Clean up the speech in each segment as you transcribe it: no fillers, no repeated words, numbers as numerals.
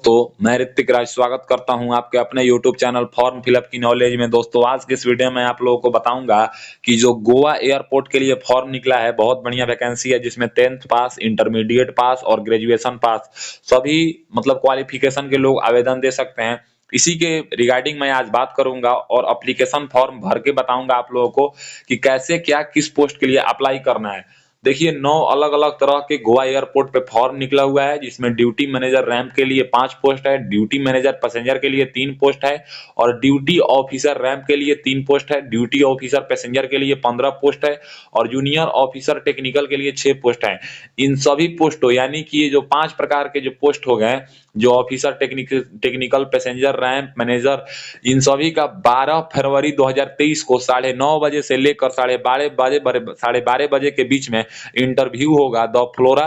तो मैं ऋतिक राज स्वागत करता हूं आपके अपने YouTube चैनल फॉर्म फिलअप की नॉलेज में। दोस्तों, आज के इस वीडियो में आप लोगों को बताऊंगा कि जो गोवा एयरपोर्ट के लिए फॉर्म निकला है, बहुत बढ़िया वैकेंसी है जिसमें 10th पास, इंटरमीडिएट पास और ग्रेजुएशन पास सभी मतलब क्वालिफिकेशन के लोग आवेदन दे सकते हैं। इसी के रिगार्डिंग मैं आज बात करूंगा और एप्लीकेशन फॉर्म भर के बताऊंगा आप लोगों को कि कैसे क्या किस पोस्ट के लिए अप्लाई करना है। देखिए, 9 अलग-अलग तरह के गोवा एयरपोर्ट पे फॉर्म निकला हुआ है जिसमें ड्यूटी मैनेजर रैंप के लिए 5 पोस्ट है, ड्यूटी मैनेजर पैसेंजर के लिए 3 पोस्ट है और ड्यूटी ऑफिसर रैंप के लिए 3 पोस्ट है, ड्यूटी ऑफिसर पैसेंजर के लिए 15 पोस्ट है और जूनियर ऑफिसर टेक्निकल के लिए 6 पोस्ट है। इन सभी पोस्टों यानी कि ये जो 5 प्रकार के जो पोस्ट हो गए, जो officer technical passenger ramp manager, इन सभी का 12 फरवरी 2023 को 9:30 बजे से लेकर 12:30 बजे के बीच में इंटरव्यू होगा। The flora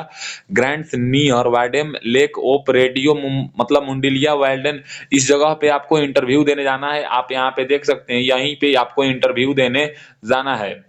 grands near warden lake ओप रेडियो मतलब मुंडिलिया वार्डेन, इस जगह पे आपको इंटरव्यू देने जाना है। आप यहाँ पे देख सकते हैं, यहीं पे आपको इंटरव्यू देने जाना है।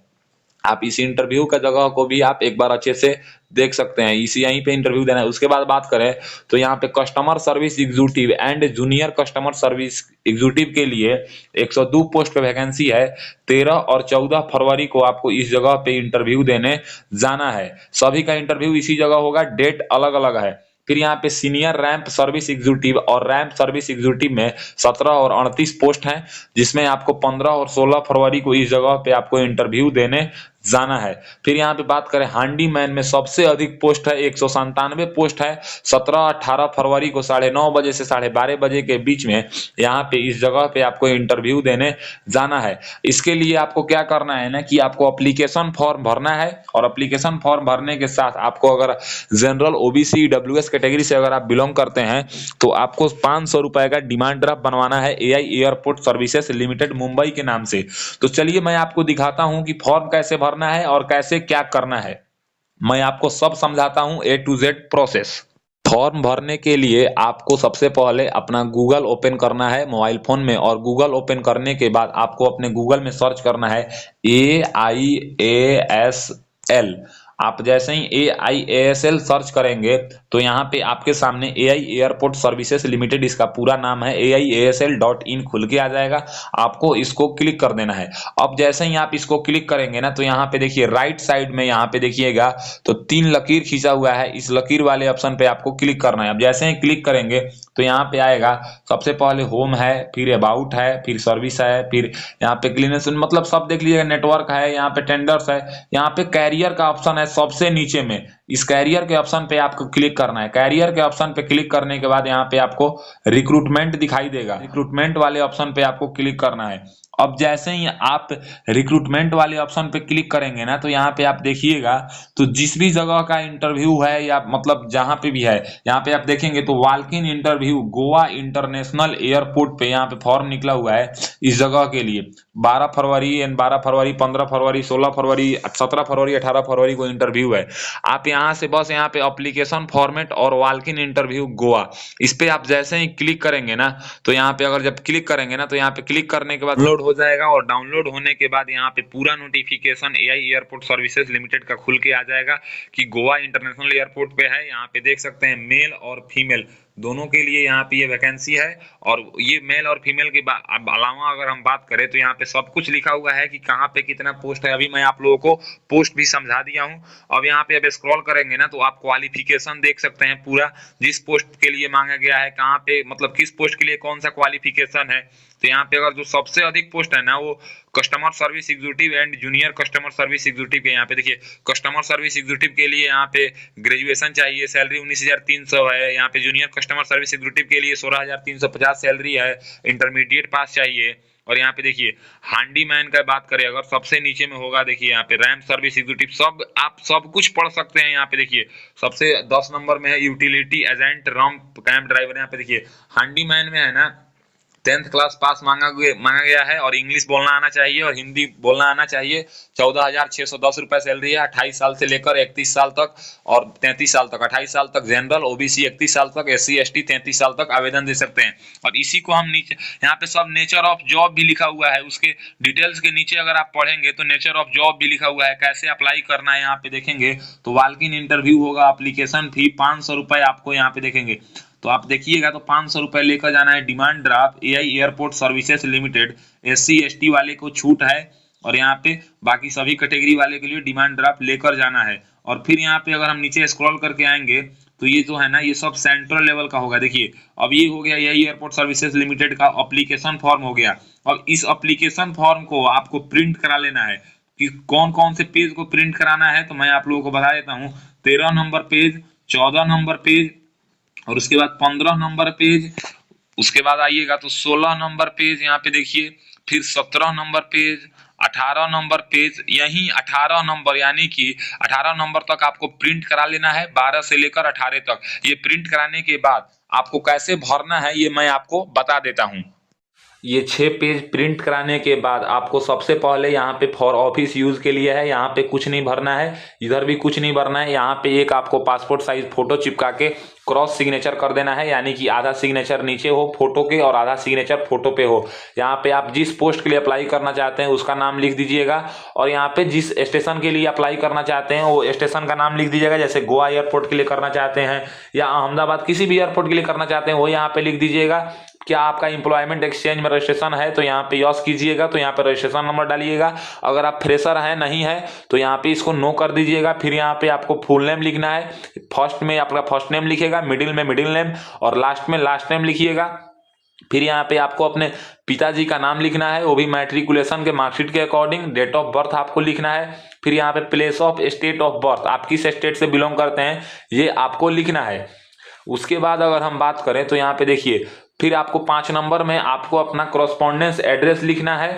आप इस इंटरव्यू का जगह को भी आप एक बार अच्छे से देख सकते हैं, इसी यहीं पे इंटरव्यू देना है। उसके बाद बात करें तो यहाँ पे customer service executive and junior customer service executive के लिए 102 पोस्ट पे वैकेंसी है। 13 और 14 फरवरी को आपको इस जगह पे इंटरव्यू देने जाना है। सभी का इंटरव्यू इसी जगह होगा, डेट अलग अलग है। फिर यहाँ पे सीनियर रैंप सर्विस एग्जीक्यूटिव और रैंप सर्विस एग्जीक्यूटिव में 17 और 38 पोस्ट हैं, जिसमें आपको 15 और 16 फरवरी को इस जगह पे आपको इंटरव्यू देने जाना है। फिर यहाँ पे बात करें हैंडीमैन में सबसे अधिक पोस्ट है, 197 पोस्ट है। 17-18 फरवरी को 9:30 बजे से 12:30 बजे के बीच में यहाँ पे इस जगह पे आपको इंटरव्यू देने जाना है। इसके लिए आपको क्या करना है ना कि आपको एप्लीकेशन फॉर्म भरना है और एप्लीकेशन फॉर्म भरने के साथ आपको अगर जनरल ओबीसी डब्ल्यूएस कैटेगरी से अगर आप बिलोंग करते हैं तो आपको 500 रुपए का डिमांड ड्राफ्ट बनवाना है AI airport services limited Mumbai के नाम से। तो चलिए मैं आपको दिखाता हूं कि फॉर्म कैसे भरना है और कैसे क्या करना है। मैं आपको सब समझाता हूं, ए टू जेड प्रोसेस। फॉर्म भरने के लिए आपको सबसे पहले अपना गूगल ओपन करना है मोबाइल फोन में और गूगल ओपन करने के बाद आपको अपने गूगल में सर्च करना है AIASL। आप जैसे ही AIASL सर्च करेंगे तो यहाँ पे आपके सामने एआई एयरपोर्ट सर्विसेज लिमिटेड, इसका पूरा नाम है AIASL.in खुल के आ जाएगा। आपको इसको क्लिक कर देना है। अब जैसे ही आप इसको क्लिक करेंगे ना तो यहाँ पे देखिए राइट साइड में यहाँ पे देखिएगा तो 3 लकीर खींचा हुआ है, इस लकीर वाले ऑप्शन पे आपको क्लिक करना है। अब जैसे ही क्लिक करेंगे तो यहाँ पे आएगा, सबसे पहले होम है, फिर अबाउट है, फिर सर्विस है, फिर यहाँ पे क्लीनेस मतलब सब देख लीजिएगा, नेटवर्क है, यहाँ पे टेंडर्स है, यहाँ पे कैरियर का ऑप्शन है सबसे नीचे में। इस कैरियर के ऑप्शन पे आपको क्लिक करना है। कैरियर के ऑप्शन पे क्लिक करने के बाद यहाँ पे आपको रिक्रूटमेंट दिखाई देगा, रिक्रूटमेंट वाले ऑप्शन पे आपको क्लिक करना है। अब जैसे ही आप रिक्रूटमेंट वाले ऑप्शन पे क्लिक करेंगे ना तो यहाँ पे आप देखिएगा तो जिस भी जगह का इंटरव्यू है या मतलब जहाँ पे भी है, यहाँ पे आप देखेंगे तो walk in interview Goa international airport पे यहाँ पे फॉर्म निकला हुआ है इस जगह के लिए। 12 फरवरी, 15 फरवरी, 16 फरवरी, 17 फरवरी, 18 फरवरी को इंटरव्यू है। आप यहाँ से बस यहाँ पे एप्लीकेशन फॉर्मेट और वॉक इन इंटरव्यू गोवा, इस पे आप जैसे ही क्लिक करेंगे ना तो यहाँ पे अगर जब क्लिक करेंगे ना तो यहाँ पे क्लिक करने के बाद लोड हो जाएगा और डाउनलोड होने के बाद यहाँ पे पूरा notification AI airport services limited का खुल के आ जाएगा कि गोवा इंटरनेशनल एयरपोर्ट पे है। यहाँ पे देख सकते हैं मेल और फीमेल दोनों के लिए यहाँ पे ये वैकेंसी है और ये मेल और फीमेल के अलावा अगर हम बात करें तो यहाँ पे सब कुछ लिखा हुआ है कि कहाँ पे कितना पोस्ट है। अभी मैं आप लोगों को पोस्ट भी समझा दिया हूँ। अब यहाँ पे अब स्क्रॉल करेंगे ना तो आप क्वालिफिकेशन देख सकते हैं पूरा, जिस पोस्ट के लिए मांगा गया है, कहाँ पे मतलब किस पोस्ट के लिए कौन सा क्वालिफिकेशन है। तो यहाँ पे अगर जो सबसे अधिक पोस्ट है ना वो customer service executive and junior customer service executive के यहाँ पे देखिए कस्टमर सर्विस एग्जीक्यूटिव के लिए यहाँ पे ग्रेजुएशन चाहिए, सैलरी 19,300 है। यहाँ पे जूनियर कस्टमर सर्विस एग्जीक्यूटिव के लिए 16,350 सैलरी है, इंटरमीडिएट पास चाहिए। और यहाँ पे देखिए हैंडीमैन का बात करें अगर सबसे नीचे में होगा, देखिए यहाँ पे रैंप सर्विस एग्जीक्यूटिव, सब आप सब कुछ पढ़ सकते हैं। यहाँ पे देखिए सबसे 10 नंबर में है utility agent ramp camp driver. यहाँ पे देखिए हैंडीमैन में है ना 10th क्लास पास मांगा गया है और इंग्लिश बोलना आना चाहिए और हिंदी बोलना आना चाहिए। 14,610 रुपए सैलरी है, 28 साल से लेकर 31 साल तक और 33 साल तक, 28 साल तक जनरल, ओबीसी 31 साल तक, SC ST 33 साल तक आवेदन दे सकते हैं। और इसी को हम नीचे यहाँ पे सब नेचर ऑफ जॉब भी लिखा हुआ है, उसके डिटेल्स के नीचे अगर आप पढ़ेंगे तो नेचर ऑफ जॉब भी लिखा हुआ है, कैसे अप्लाई करना है यहाँ पे देखेंगे तो वॉक इन इंटरव्यू होगा, एप्लीकेशन फी 500 रुपए आपको यहाँ पे देखेंगे तो आप देखिएगा तो 500 रुपए लेकर जाना है demand draft AI airport services limited. SC ST वाले को छूट है और यहाँ पे बाकी सभी कैटेगरी वाले के लिए डिमांड ड्राफ्ट लेकर जाना है। और फिर यहाँ पे अगर हम नीचे स्क्रॉल करके आएंगे तो ये जो है ना ये सब सेंट्रल लेवल का होगा। देखिए अब ये हो गया एआई एयरपोर्ट सर्विसेज लिमिटेड का एप्लीकेशन फॉर्म हो गया। अब इस एप्लीकेशन फॉर्म को आपको प्रिंट करा लेना है कि कौन कौन से पेज को प्रिंट कराना है, तो मैं आप लोगों को बता देता हूँ। 13 नंबर पेज, 14 नंबर पेज और उसके बाद 15 नंबर पेज, उसके बाद आइएगा तो 16 नंबर पेज यहाँ पे देखिए, फिर 17 नंबर पेज, 18 नंबर पेज, यही 18 नंबर यानी कि 18 नंबर तक आपको प्रिंट करा लेना है 12 से लेकर 18 तक। ये प्रिंट कराने के बाद आपको कैसे भरना है ये मैं आपको बता देता हूँ। ये 6 पेज प्रिंट कराने के बाद आपको सबसे पहले यहाँ पे फॉर ऑफिस यूज के लिए है, यहाँ पे कुछ नहीं भरना है, इधर भी कुछ नहीं भरना है। यहाँ पे एक आपको पासपोर्ट साइज फोटो चिपका के क्रॉस सिग्नेचर कर देना है, यानी कि आधा सिग्नेचर नीचे हो फोटो के और आधा सिग्नेचर फोटो पे हो। यहाँ पे आप जिस पोस्ट के लिए अप्लाई करना चाहते हैं उसका नाम लिख दीजिएगा और यहाँ पे जिस स्टेशन के लिए अप्लाई करना चाहते हैं वो स्टेशन का नाम लिख दीजिएगा। जैसे गोवा एयरपोर्ट के लिए करना चाहते हैं या अहमदाबाद किसी भी एयरपोर्ट के लिए करना चाहते हैं वो यहाँ पे लिख दीजिएगा। क्या आपका एम्प्लॉयमेंट एक्सचेंज में रजिस्ट्रेशन है तो यहाँ पे यस कीजिएगा, तो यहाँ पे रजिस्ट्रेशन नंबर डालिएगा। अगर आप फ्रेशर हैं नहीं है तो यहाँ पे इसको नो कर दीजिएगा। फिर यहाँ पे आपको फुल नेम लिखना है, फर्स्ट में आपका फर्स्ट नेम लिखेगा, मिडिल में मिडिल नेम और लास्ट में लास्ट नेम लिखिएगा। फिर यहाँ पे आपको अपने पिताजी का नाम लिखना है, वो भी मैट्रिकुलेशन के मार्कशीट के अकॉर्डिंग। डेट ऑफ बर्थ आपको लिखना है। फिर यहाँ पे place of state of birth, आप किस स्टेट से बिलोंग करते हैं ये आपको लिखना है। उसके बाद अगर हम बात करें तो यहाँ पे देखिए फिर आपको 5 नंबर में आपको अपना कॉरस्पॉन्डेंस एड्रेस लिखना है,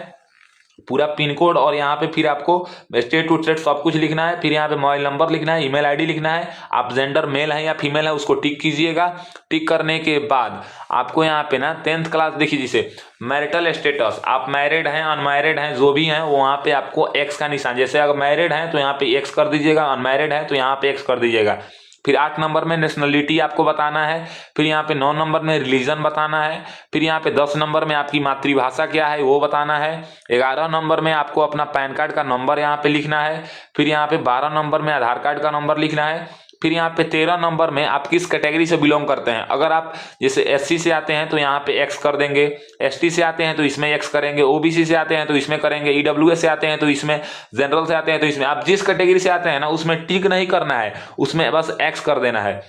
पूरा पिन कोड, और यहाँ पे फिर आपको स्टेट टू स्टेट सब कुछ लिखना है। फिर यहाँ पे मोबाइल नंबर लिखना है, ईमेल आईडी लिखना है, आप जेंडर मेल है या फीमेल है उसको टिक कीजिएगा। टिक करने के बाद आपको यहाँ पे ना 10th क्लास देखिए, जिसे मैरिटल स्टेटस, आप मैरिड हैं अनमैरिड हैं जो भी हैं वहाँ पे आपको एक्स का निशान, जैसे अगर मैरिड हैं तो यहाँ पे एक्स कर दीजिएगा, अनमैरिड है तो यहाँ पे एक्स कर दीजिएगा। फिर 8 नंबर में नेशनलिटी आपको बताना है। फिर यहाँ पे 9 नंबर में रिलीजन बताना है। फिर यहाँ पे 10 नंबर में आपकी मातृभाषा क्या है वो बताना है। 11 नंबर में आपको अपना पैन कार्ड का नंबर यहाँ पे लिखना है। फिर यहाँ पे 12 नंबर में आधार कार्ड का नंबर लिखना है। फिर यहाँ पे 13 नंबर में आप किस कैटेगरी से बिलोंग करते हैं। अगर आप जैसे SC से आते हैं तो यहाँ पे X कर देंगे, ST से आते हैं तो इसमें X करेंगे, OBC से आते हैं तो इसमें करेंगे, EWS से आते हैं तो इसमें, जनरल से आते हैं तो इसमें। आप जिस कैटेगरी से आते हैं ना उसमें टिक नहीं करना है, उसमें बस X कर देना है।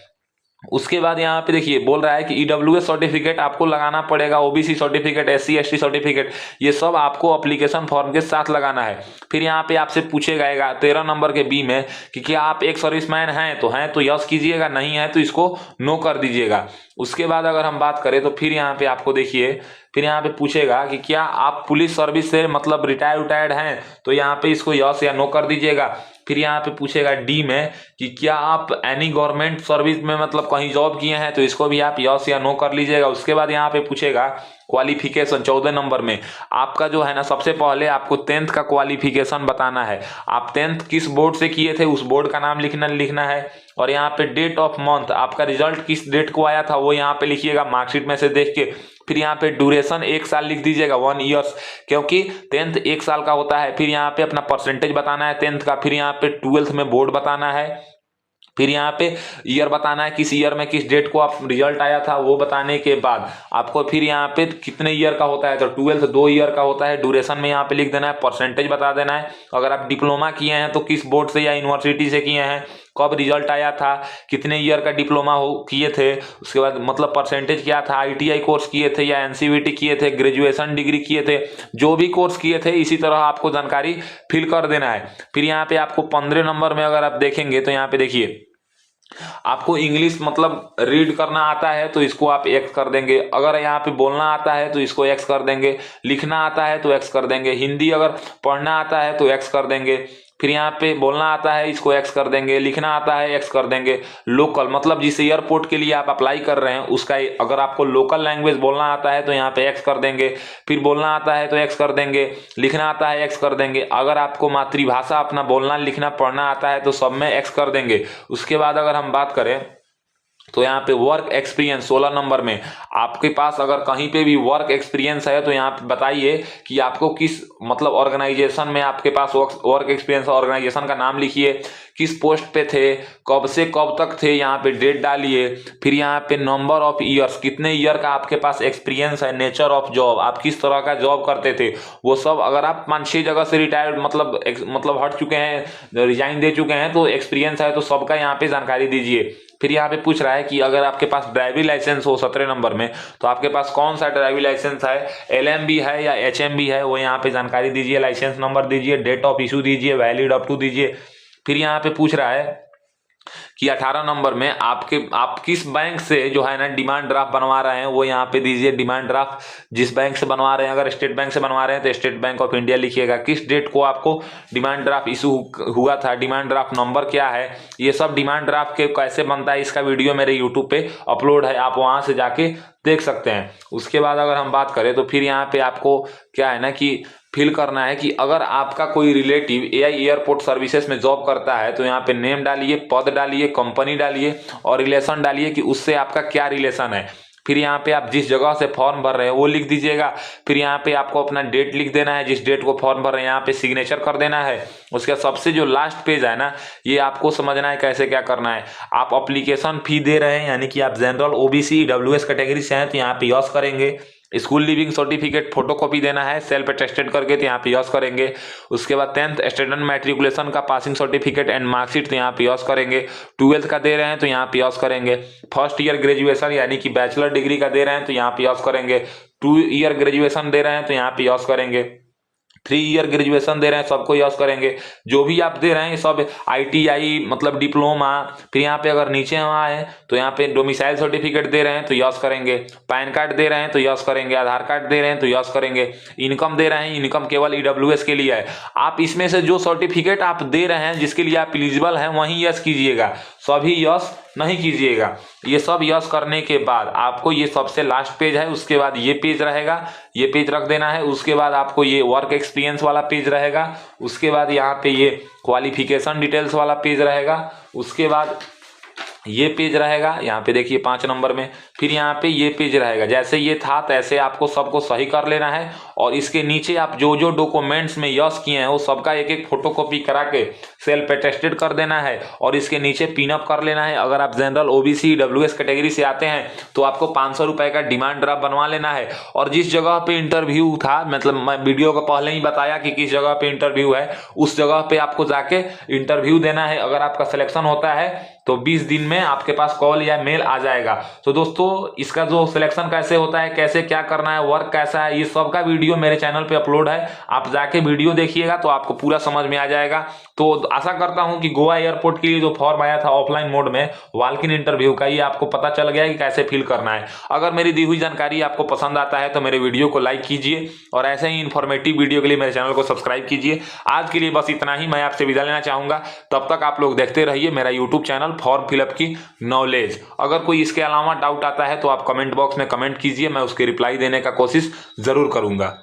उसके बाद यहाँ पे देखिए बोल रहा है कि EWS सर्टिफिकेट आपको लगाना पड़ेगा, OBC certificate, SC ST certificate, ये सब आपको एप्लीकेशन फॉर्म के साथ लगाना है। फिर यहाँ पे आपसे पूछेगा 13 नंबर के बी में कि क्या आप एक सर्विसमैन हैं, तो हैं तो यस कीजिएगा, नहीं है तो इसको नो कर दीजिएगा। उसके बाद अगर हम बात करें तो फिर यहाँ पे आपको देखिए फिर यहाँ पे पूछेगा कि क्या आप पुलिस सर्विस से मतलब रिटायर्ड हैं, तो यहाँ पे इसको यस या नो कर दीजिएगा। फिर यहाँ पे पूछेगा डी में कि क्या आप एनी गवर्नमेंट सर्विस में मतलब कहीं जॉब किए हैं, तो इसको भी आप यस या नो कर लीजिएगा। उसके बाद यहाँ पे पूछेगा क्वालिफिकेशन 14 नंबर में आपका जो है ना, सबसे पहले आपको 10th का क्वालिफिकेशन बताना है। आप 10th किस बोर्ड से किए थे उस बोर्ड का नाम लिखना है। और यहाँ पे डेट ऑफ मंथ, आपका रिजल्ट किस डेट को आया था वो यहाँ पे लिखिएगा मार्कशीट में से देख के। फिर यहाँ पे ड्यूरेशन 1 साल लिख दीजिएगा, 1 ईयर्स, क्योंकि 10th 1 साल का होता है। फिर यहाँ पे अपना परसेंटेज बताना है 10th का। फिर यहाँ पे 12th में बोर्ड बताना है। फिर यहाँ पे ईयर बताना है, किस ईयर में किस डेट को आप रिजल्ट आया था वो बताने के बाद आपको फिर यहाँ पे कितने ईयर का होता है, तो 12th 2 ईयर का होता है। ड्यूरेशन में यहाँ पे लिख देना है, परसेंटेज बता देना है। अगर आप डिप्लोमा किए हैं तो किस बोर्ड से या यूनिवर्सिटी से किए हैं, कब रिजल्ट आया था, कितने ईयर का डिप्लोमा किए थे, उसके बाद मतलब परसेंटेज क्या था, ITI कोर्स किए थे या NCVT किए थे, ग्रेजुएशन डिग्री किए थे, जो भी कोर्स किए थे इसी तरह आपको जानकारी फिल कर देना है। फिर यहाँ पे आपको 15 नंबर में अगर आप देखेंगे तो यहाँ पे देखिए आपको इंग्लिश मतलब रीड करना आता है तो इसको आप X कर देंगे। अगर यहाँ पे बोलना आता है तो इसको X कर देंगे, लिखना आता है तो X कर देंगे, हिंदी अगर पढ़ना आता है तो X कर देंगे। फिर यहाँ पे बोलना आता है इसको X कर देंगे, लिखना आता है X कर देंगे। लोकल मतलब जिस एयरपोर्ट के लिए आप अप्लाई कर रहे हैं उसका अगर आपको लोकल लैंग्वेज बोलना आता है तो यहाँ पे X कर देंगे। फिर बोलना आता है तो X कर देंगे, लिखना आता है X कर देंगे। अगर आपको मातृभाषा अपना बोलना लिखना पढ़ना आता है तो सब में X कर देंगे। उसके बाद अगर हम बात करें तो यहाँ पे वर्क एक्सपीरियंस 16 नंबर में आपके पास अगर कहीं पे भी वर्क एक्सपीरियंस है तो यहाँ पे बताइए कि आपको किस मतलब ऑर्गेनाइजेशन में आपके पास वर्क एक्सपीरियंस, ऑर्गेनाइजेशन का नाम लिखिए, किस पोस्ट पे थे, कब से कब तक थे, यहाँ पे डेट डालिए। फिर यहाँ पे नंबर ऑफ ईयर्स, कितने ईयर का आपके पास एक्सपीरियंस है, नेचर ऑफ जॉब, आप किस तरह का जॉब करते थे वो सब। अगर आप 5-6 जगह से रिटायर्ड मतलब हट चुके हैं, रिजाइन दे चुके हैं, तो एक्सपीरियंस है तो सबका यहाँ पे जानकारी दीजिए। फिर यहाँ पे पूछ रहा है कि अगर आपके पास ड्राइविंग लाइसेंस हो 17 नंबर में, तो आपके पास कौन सा ड्राइविंग लाइसेंस है, LMB है या HMB है, वो यहाँ पे जानकारी दीजिए, लाइसेंस नंबर दीजिए, डेट ऑफ इशू दीजिए, वैलिड अप टू दीजिए। फिर यहाँ पे पूछ रहा है कि 18 नंबर में आप किस बैंक से जो है ना डिमांड ड्राफ्ट बनवा रहे हैं, वो यहाँ पे दीजिए डिमांड ड्राफ्ट जिस बैंक से बनवा रहे हैं। अगर स्टेट बैंक से बनवा रहे हैं तो स्टेट बैंक ऑफ इंडिया लिखिएगा। किस डेट को आपको डिमांड ड्राफ्ट इशू हुआ था, डिमांड ड्राफ्ट नंबर क्या है, ये सब डिमांड ड्राफ्ट के कैसे बनता है इसका वीडियो मेरे यूट्यूब पे अपलोड है, आप वहां से जाके देख सकते हैं। उसके बाद अगर हम बात करें तो फिर यहाँ पे आपको क्या है ना कि फिल करना है कि अगर आपका कोई रिलेटिव AI एयरपोर्ट सर्विसेज में जॉब करता है तो यहाँ पे नेम डालिए, पद डालिए, कंपनी डालिए और रिलेशन डालिए कि उससे आपका क्या रिलेशन है। फिर यहाँ पे आप जिस जगह से फॉर्म भर रहे हैं वो लिख दीजिएगा। फिर यहाँ पे आपको अपना डेट लिख देना है, जिस डेट को फॉर्म भर रहे हैं यहाँ पे सिग्नेचर कर देना है। उसके सबसे जो लास्ट पेज है ना, ये आपको समझना है कैसे क्या करना है। आप अप्लीकेशन फी दे रहे हैं, यानी कि आप जनरल OBC EWS कैटेगरी से हैं तो यहाँ पे यस करेंगे। स्कूल लिविंग सर्टिफिकेट फोटोकॉपी देना है सेल्फ अटेस्टेड करके, तो यहाँ पे यस करेंगे। उसके बाद 10th स्टूडेंट मैट्रिकुलेशन का पासिंग सर्टिफिकेट एंड मार्कशीट, तो यहाँ पे यस करेंगे। 12th का दे रहे हैं तो यहाँ पे यस करेंगे। फर्स्ट ईयर ग्रेजुएशन यानी कि बैचलर डिग्री का दे रहे हैं तो यहाँ पे यस करेंगे। 2 ईयर ग्रेजुएशन दे रहे हैं तो यहाँ पे यस करेंगे। 3 ईयर ग्रेजुएशन दे रहे हैं सबको यस करेंगे। जो भी आप दे रहे हैं सब ITI मतलब डिप्लोमा। फिर यहाँ पे अगर नीचे हम आए तो यहाँ पे डोमिसाइल सर्टिफिकेट दे रहे हैं तो यस करेंगे। पैन कार्ड दे रहे हैं तो यस करेंगे। आधार कार्ड दे रहे हैं तो यस करेंगे। इनकम दे रहे हैं, इनकम केवल EWS के लिए है। आप इसमें से जो सर्टिफिकेट आप दे रहे हैं जिसके लिए आप एलिजिबल हैं वहीं यस कीजिएगा, सभी यस नहीं कीजिएगा। ये सब यस करने के बाद आपको ये सबसे लास्ट पेज है, उसके बाद ये पेज रहेगा, ये पेज रख देना है। उसके बाद आपको ये वर्क एक्सपीरियंस वाला पेज रहेगा। उसके बाद यहाँ पे ये क्वालिफिकेशन डिटेल्स वाला पेज रहेगा। उसके बाद ये पेज रहेगा, यहाँ पे देखिए 5 नंबर में। फिर यहाँ पे ये पेज रहेगा। जैसे ये था तैसे आपको सबको सही कर लेना है और इसके नीचे आप जो जो डॉक्यूमेंट्स में यस किए हैं वो सबका एक एक फोटोकॉपी करा के सेल्फ अटेस्टेड कर देना है और इसके नीचे पिन अप कर लेना है। अगर आप जनरल OBC EWS कैटेगरी से आते हैं तो आपको 500 रुपए का डिमांड ड्राफ्ट बनवा लेना है। और जिस जगह पे इंटरव्यू था, मतलब मैं वीडियो को पहले ही बताया कि किस जगह पे इंटरव्यू है, उस जगह पे आपको जाके इंटरव्यू देना है। अगर आपका सिलेक्शन होता है तो 20 दिन में आपके पास कॉल या मेल आ जाएगा। तो दोस्तों इसका जो सिलेक्शन कैसे होता है, कैसे क्या करना है, वर्क कैसा है, ये सब का वीडियो मेरे चैनल पे अपलोड है। आप जाके वीडियो देखिएगा तो आपको पूरा समझ में आ जाएगा। तो आशा करता हूं कि गोवा एयरपोर्ट के लिए जो फॉर्म आया था ऑफलाइन मोड में वॉक इन इंटरव्यू का, ये आपको पता चल गया कि कैसे फिल करना है। अगर मेरी दी हुई जानकारी आपको पसंद आता है तो मेरे वीडियो को लाइक कीजिए और ऐसे ही इन्फॉर्मेटिव वीडियो के लिए मेरे चैनल को सब्सक्राइब कीजिए। आज के लिए बस इतना ही, मैं आपसे विदा लेना चाहूंगा। तब तक आप लोग देखते रहिए मेरा यूट्यूब चैनल फॉर्म फिलअप की नॉलेज। अगर कोई इसके अलावा डाउट आता है तो आप कमेंट बॉक्स में कमेंट कीजिए, मैं उसके रिप्लाई देने का कोशिश जरूर करूंगा।